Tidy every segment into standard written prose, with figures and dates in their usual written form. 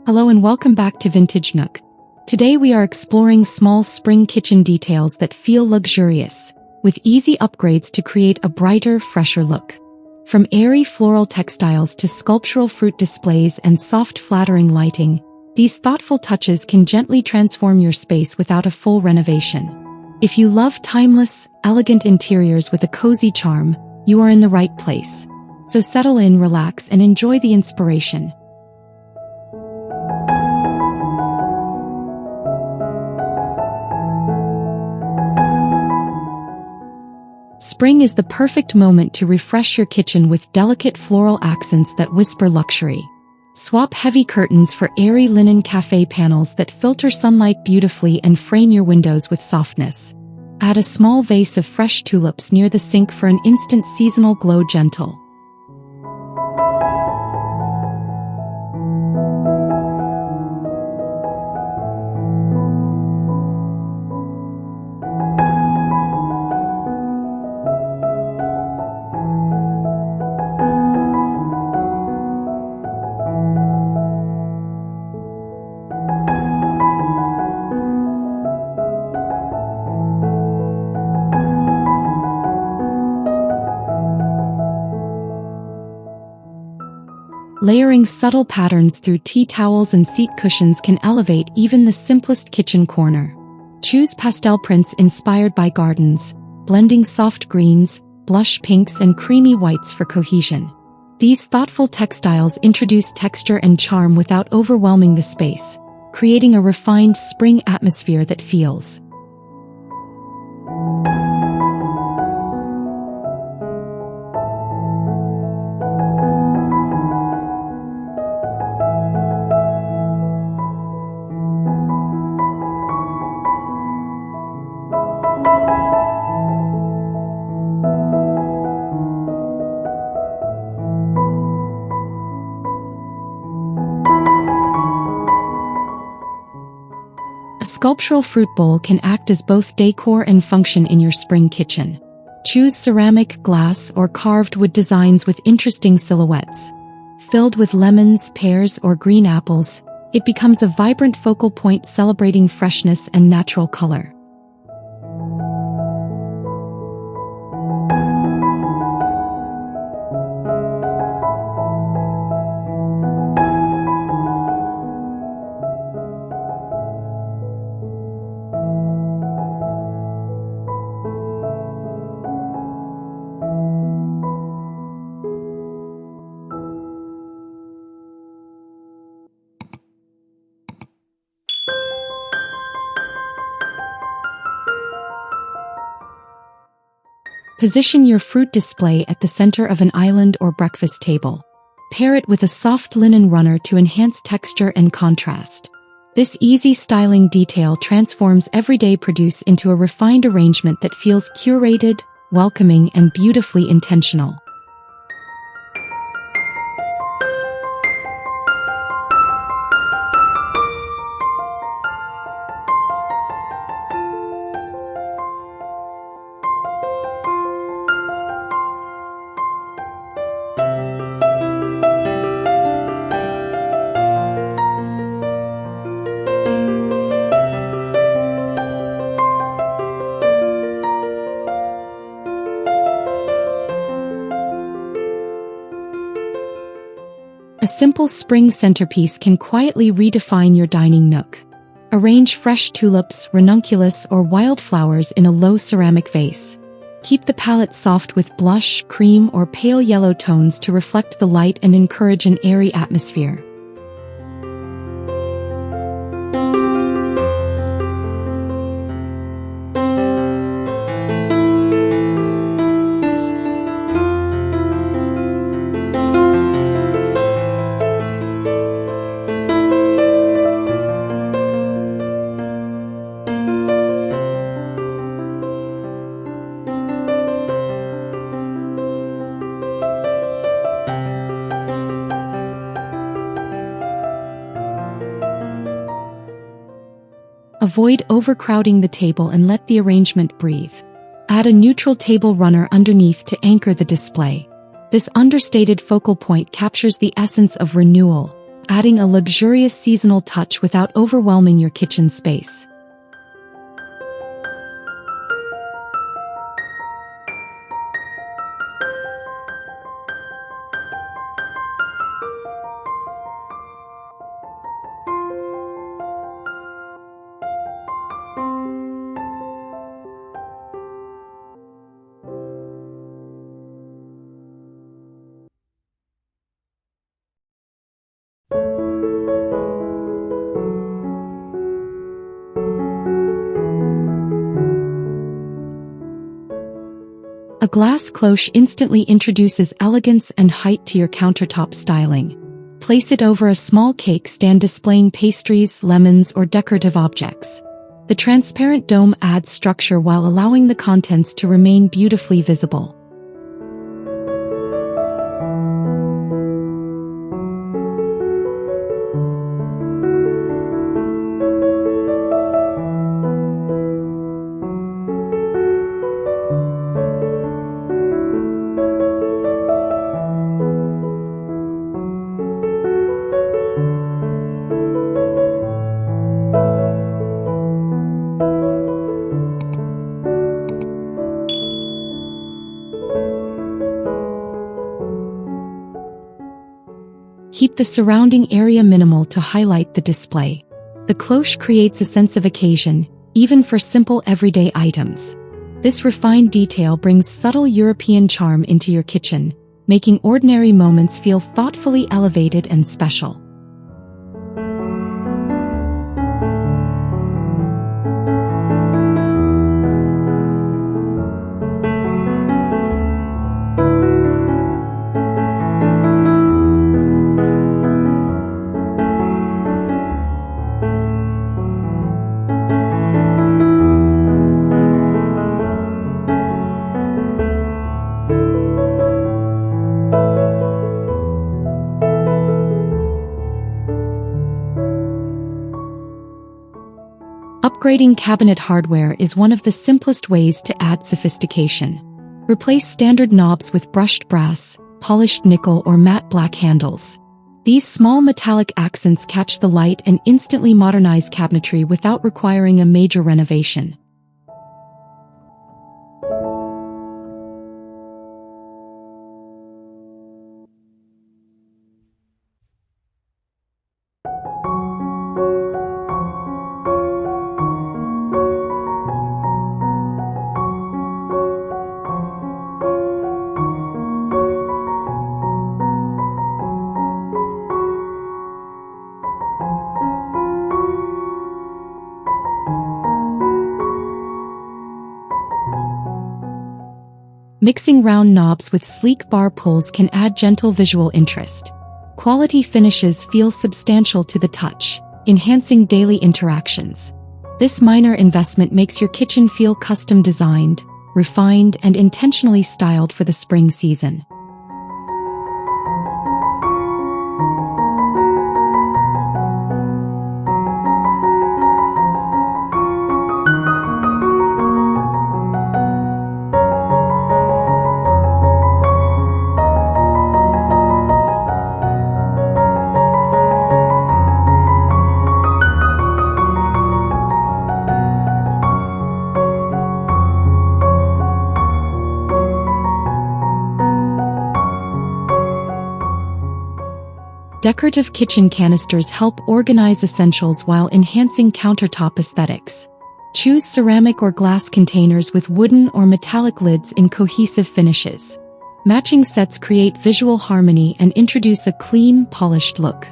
Hello and welcome back to Vintage Nook. Today we are exploring small spring kitchen details that feel luxurious, with easy upgrades to create a brighter, fresher look. From airy floral textiles to sculptural fruit displays and soft flattering lighting, these thoughtful touches can gently transform your space without a full renovation. If you love timeless, elegant interiors with a cozy charm, you are in the right place. So settle in, relax, and enjoy the inspiration. Spring is the perfect moment to refresh your kitchen with delicate floral accents that whisper luxury. Swap heavy curtains for airy linen cafe panels that filter sunlight beautifully and frame your windows with softness. Add a small vase of fresh tulips near the sink for an instant seasonal glow. Gentle. Layering subtle patterns through tea towels and seat cushions can elevate even the simplest kitchen corner. Choose pastel prints inspired by gardens, blending soft greens, blush pinks and creamy whites for cohesion. These thoughtful textiles introduce texture and charm without overwhelming the space, creating a refined spring atmosphere that feels A sculptural fruit bowl can act as both decor and function in your spring kitchen. Choose ceramic, glass, or carved wood designs with interesting silhouettes. Filled with lemons, pears, or green apples, it becomes a vibrant focal point celebrating freshness and natural color. Position your fruit display at the center of an island or breakfast table. Pair it with a soft linen runner to enhance texture and contrast. This easy styling detail transforms everyday produce into a refined arrangement that feels curated, welcoming, and beautifully intentional. A simple spring centerpiece can quietly redefine your dining nook. Arrange fresh tulips, ranunculus, or wildflowers in a low ceramic vase. Keep the palette soft with blush, cream, or pale yellow tones to reflect the light and encourage an airy atmosphere. Avoid overcrowding the table and let the arrangement breathe. Add a neutral table runner underneath to anchor the display. This understated focal point captures the essence of renewal, adding a luxurious seasonal touch without overwhelming your kitchen space. A glass cloche instantly introduces elegance and height to your countertop styling. Place it over a small cake stand displaying pastries, lemons, or decorative objects. The transparent dome adds structure while allowing the contents to remain beautifully visible. Keep the surrounding area minimal to highlight the display. The cloche creates a sense of occasion, even for simple everyday items. This refined detail brings subtle European charm into your kitchen, making ordinary moments feel thoughtfully elevated and special. Upgrading cabinet hardware is one of the simplest ways to add sophistication. Replace standard knobs with brushed brass, polished nickel, or matte black handles. These small metallic accents catch the light and instantly modernize cabinetry without requiring a major renovation. Mixing round knobs with sleek bar pulls can add gentle visual interest. Quality finishes feel substantial to the touch, enhancing daily interactions. This minor investment makes your kitchen feel custom designed, refined, and intentionally styled for the spring season. Decorative kitchen canisters help organize essentials while enhancing countertop aesthetics. Choose ceramic or glass containers with wooden or metallic lids in cohesive finishes. Matching sets create visual harmony and introduce a clean, polished look.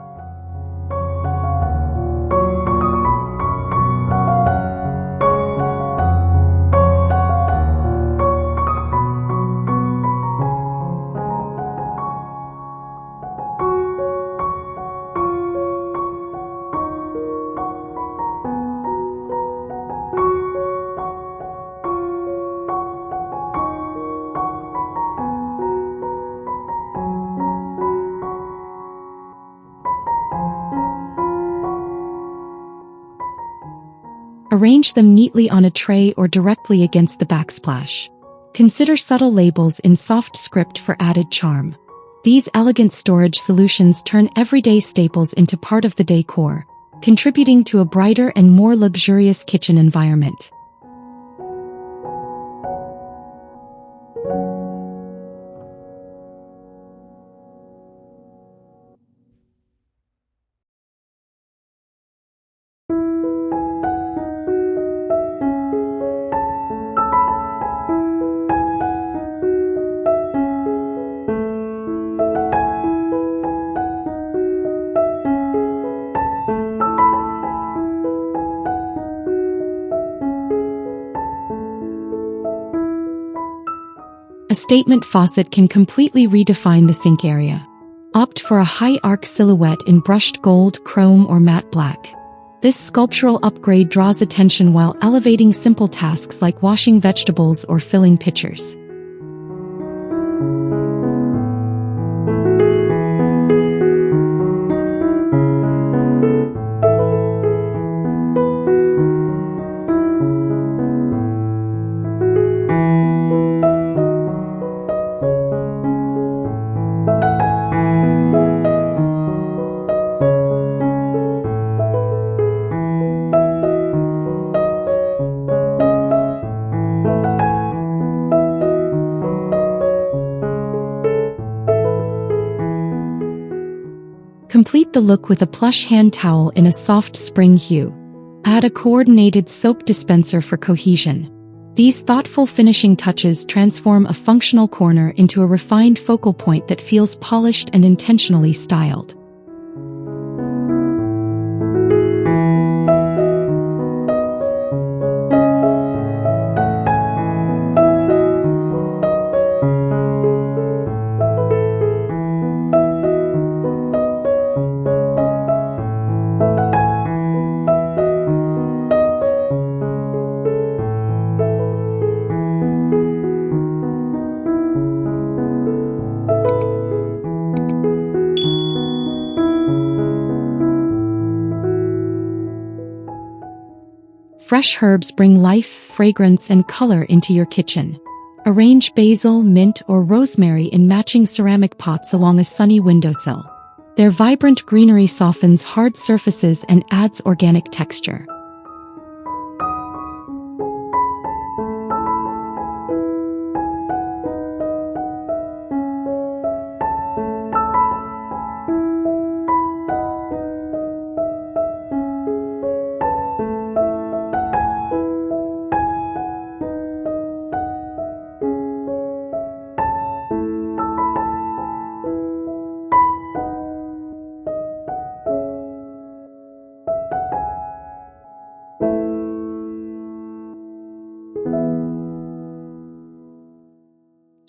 Arrange them neatly on a tray or directly against the backsplash. Consider subtle labels in soft script for added charm. These elegant storage solutions turn everyday staples into part of the decor, contributing to a brighter and more luxurious kitchen environment. A statement faucet can completely redefine the sink area. Opt for a high arc silhouette in brushed gold, chrome, or matte black. This sculptural upgrade draws attention while elevating simple tasks like washing vegetables or filling pitchers. Complete the look with a plush hand towel in a soft spring hue. Add a coordinated soap dispenser for cohesion. These thoughtful finishing touches transform a functional corner into a refined focal point that feels polished and intentionally styled. Fresh herbs bring life, fragrance, and color into your kitchen. Arrange basil, mint, or rosemary in matching ceramic pots along a sunny windowsill. Their vibrant greenery softens hard surfaces and adds organic texture.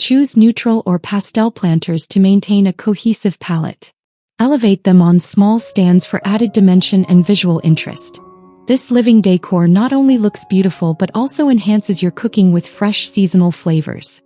Choose neutral or pastel planters to maintain a cohesive palette. Elevate them on small stands for added dimension and visual interest. This living decor not only looks beautiful but also enhances your cooking with fresh seasonal flavors.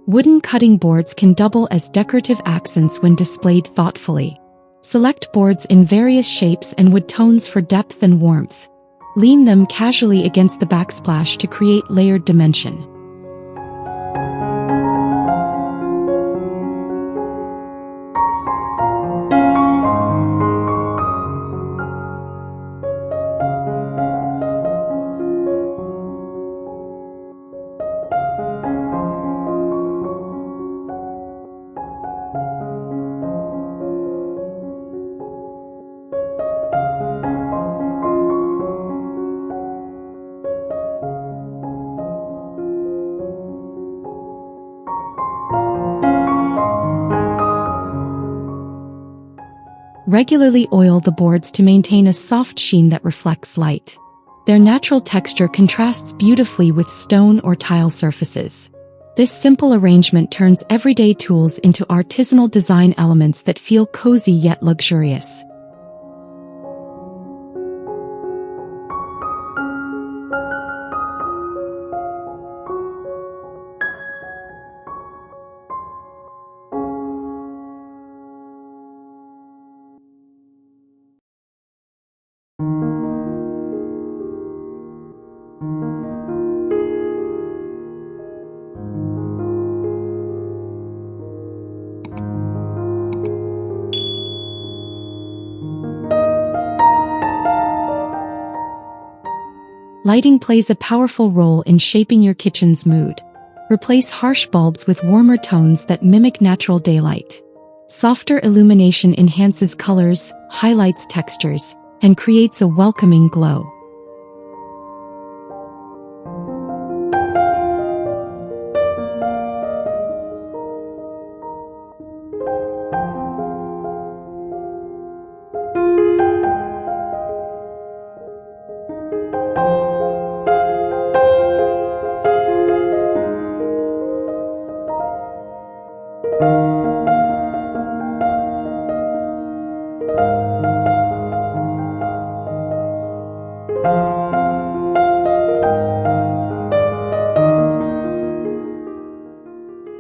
Wooden cutting boards can double as decorative accents when displayed thoughtfully. Select boards in various shapes and wood tones for depth and warmth. Lean them casually against the backsplash to create layered dimension. Regularly oil the boards to maintain a soft sheen that reflects light. Their natural texture contrasts beautifully with stone or tile surfaces. This simple arrangement turns everyday tools into artisanal design elements that feel cozy yet luxurious. Lighting plays a powerful role in shaping your kitchen's mood. Replace harsh bulbs with warmer tones that mimic natural daylight. Softer illumination enhances colors, highlights textures, and creates a welcoming glow.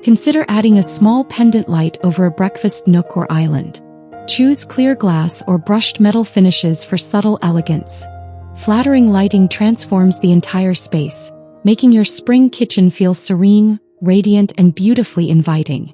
Consider adding a small pendant light over a breakfast nook or island. Choose clear glass or brushed metal finishes for subtle elegance. Flattering lighting transforms the entire space, making your spring kitchen feel serene, radiant, and beautifully inviting.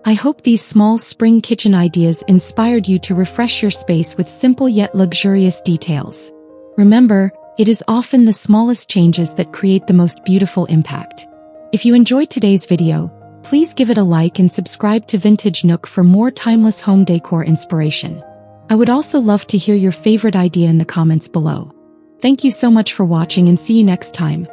I hope these small spring kitchen ideas inspired you to refresh your space with simple yet luxurious details. Remember, it is often the smallest changes that create the most beautiful impact. If you enjoyed today's video, please give it a like and subscribe to Vintage Nook for more timeless home decor inspiration. I would also love to hear your favorite idea in the comments below. Thank you so much for watching and see you next time.